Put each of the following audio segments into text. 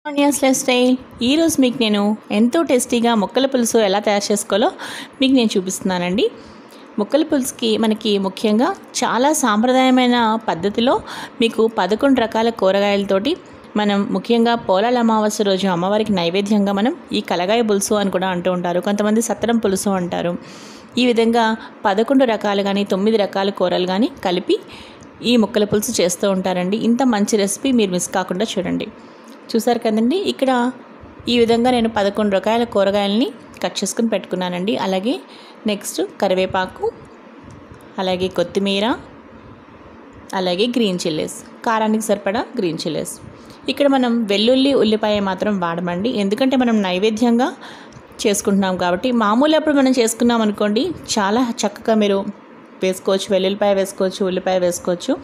Lavanya's life style ఈరోజు మీకు నేను ఎంతో టేస్టీగా ముక్కల పులుసు ఎలా తయారు చేసుకోవాలో మీకు నేను చూపిస్తున్నానండి. ముక్కల పులుసుకి మనకి ముఖ్యంగా చాలా సాంప్రదాయమైన పద్ధతిలో మీకు 11 రకాల కూరగాయలతోటి మనం ముఖ్యంగా పోలాల అమావాస్య రోజు అమ్మవారికి నైవేద్యంగా మనం ఈ కలగాయ పులుసు అని కూడా అంటూ ఉంటారు. కొంతమంది సత్తరం పులుసు అంటారు. ఈ విధంగా 11 రకాలు కానీ 9 రకాల కూరలు కానీ కలిపి ఈ ముక్కల పులుసు చేస్తూ ఉంటారండి. ఇంత మంచి రెసిపీ మీరు మిస్ కాకుండా చూడండి. చూసారు కదండి, ఇక్కడ ఈ విధంగా నేను 11 రకాల కూరగాయలని కట్ చేసుకుని పెట్టుకున్నానండి. అలాగే నెక్స్ట్ కరివేపాకు, అలాగే కొత్తిమీర, అలాగే గ్రీన్ చిల్లీస్, కారానికి సరిపడా గ్రీన్ చిల్లీస్. ఇక్కడ మనం వెల్లుల్లి ఉల్లిపాయ మాత్రం వాడమండి, ఎందుకంటే మనం నైవేద్యంగా చేసుకుంటున్నాం కాబట్టి. మామూలు అప్పుడు మనం చేసుకున్నాం అనుకోండి, చాలా చక్కగా మీరు వేసుకోవచ్చు, వెల్లుల్లిపాయ వేసుకోవచ్చు, ఉల్లిపాయ వేసుకోవచ్చు.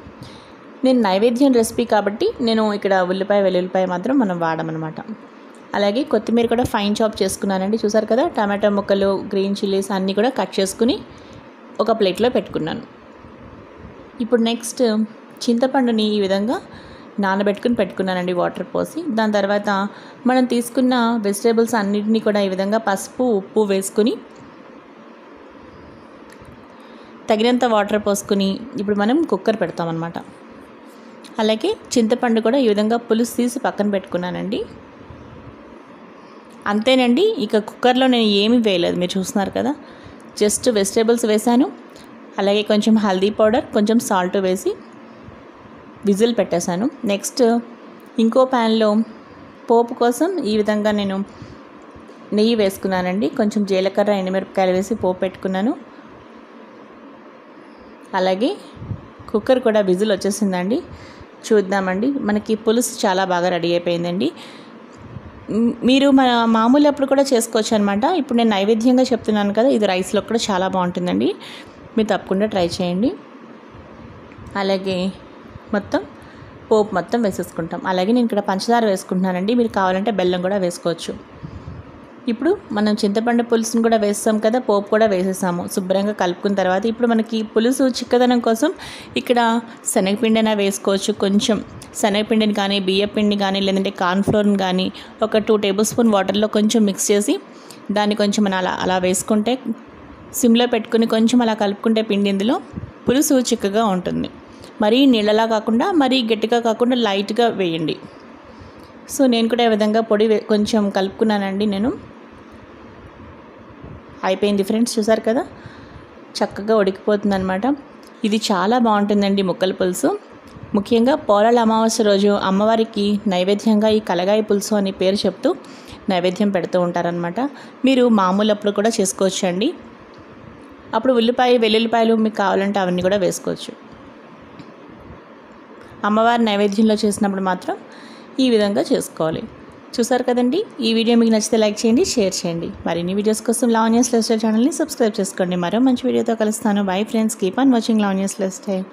నేను నైవేద్యం రెసిపీ కాబట్టి నేను ఇక్కడ ఉల్లిపాయ వెల్లుల్లిపాయ మాత్రం మనం వాడమన్నమాట. అలాగే కొత్తిమీర కూడా ఫైన్ చాప్ చేసుకున్నానండి. చూసారు కదా, టమాటో ముక్కలు, గ్రీన్ చిల్లీస్ అన్నీ కూడా కట్ చేసుకుని ఒక ప్లేట్లో పెట్టుకున్నాను. ఇప్పుడు నెక్స్ట్ చింతపండుని ఈ విధంగా నానబెట్టుకుని పెట్టుకున్నానండి వాటర్ పోసి. దాని తర్వాత మనం తీసుకున్న వెజిటేబుల్స్ అన్నిటినీ కూడా ఈ విధంగా పసుపు ఉప్పు వేసుకుని తగినంత వాటర్ పోసుకుని ఇప్పుడు మనం కుక్కర్ పెడతామన్నమాట. అలాగే చింతపండు కూడా ఈ విధంగా పులుసు తీసి పక్కన పెట్టుకున్నానండి. అంతేనండి, ఇక కుక్కర్లో నేను ఏమీ వేయలేదు, మీరు చూస్తున్నారు కదా. జస్ట్ వెజిటేబుల్స్ వేసాను, అలాగే కొంచెం హల్దీ పౌడర్, కొంచెం సాల్ట్ వేసి విజిల్ పెట్టేశాను. నెక్స్ట్ ఇంకో ప్యాన్లో పోపు కోసం ఈ విధంగా నేను నెయ్యి వేసుకున్నానండి. కొంచెం జీలకర్ర ఎండుమిరపకాయలు వేసి పోపు పెట్టుకున్నాను. అలాగే కుక్కర్ కూడా విజిల్ వచ్చేసిందండి. చూద్దామండి, మనకి పులుసు చాలా బాగా రెడీ అయిపోయిందండి. మీరు మామూలు అప్పుడు కూడా చేసుకోవచ్చు అనమాట. ఇప్పుడు నేను నైవేద్యంగా చెప్తున్నాను కదా, ఇది రైస్లో కూడా చాలా బాగుంటుందండి. మీరు తప్పకుండా ట్రై చేయండి. అలాగే పోపు మొత్తం వేసేసుకుంటాం. అలాగే నేను ఇక్కడ పంచదార వేసుకుంటున్నానండి, మీరు కావాలంటే బెల్లం కూడా వేసుకోవచ్చు. ఇప్పుడు మనం చింతపండు పులుసుని కూడా వేస్తాం కదా, పోపు కూడా వేసేసాము. శుభ్రంగా కలుపుకున్న తర్వాత ఇప్పుడు మనకి పులుసు చిక్కదనం కోసం ఇక్కడ శనగపిండి అయినా వేసుకోవచ్చు. కొంచెం శనగపిండిని కానీ, బియ్యపిండి కానీ, లేదంటే కార్న్ఫ్లోర్ని కానీ ఒక 2 టేబుల్ స్పూన్ వాటర్లో కొంచెం మిక్స్ చేసి దాన్ని కొంచెం మనం అలా వేసుకుంటే, సిమ్లో పెట్టుకుని కొంచెం అలా కలుపుకుంటే పిండి ఇందులో పులుసు చిక్కగా ఉంటుంది. మరీ నీళ్ళలా కాకుండా, మరీ గట్టిగా కాకుండా లైట్గా వేయండి. సో నేను కూడా ఈ విధంగా పొడి కొంచెం కలుపుకున్నానండి. నేను అయిపోయింది ఫ్రెండ్స్, చూసారు కదా, చక్కగా ఉడికిపోతుంది అనమాట. ఇది చాలా బాగుంటుందండి ముక్కల పులుసు. ముఖ్యంగా పోలాల అమావాస్య రోజు అమ్మవారికి నైవేద్యంగా ఈ కలగాయ పులుసు అని పేరు చెప్తూ నైవేద్యం పెడుతూ ఉంటారనమాట. మీరు మామూలు అప్పుడు కూడా చేసుకోవచ్చు అండి. అప్పుడు ఉల్లిపాయ వెల్లుల్లిపాయలు మీకు కావాలంటే అవన్నీ కూడా వేసుకోవచ్చు. అమ్మవారి నైవేద్యంలో చేసినప్పుడు మాత్రం ఈ విధంగా చేసుకోవాలి. చూసారు కదండి, ఈ వీడియో మీకు నచ్చితే లైక్ చేయండి, షేర్ చేయండి. మరిన్ని వీడియోస్ కోసం లావణ్యాస్ లైఫ్ స్టైల్ ఛానల్ని సబ్స్క్రైబ్ చేసుకోండి. మరో మంచి వీడియోతో కలుస్తాను. Bye friends, keep on watching Lavanya's life style.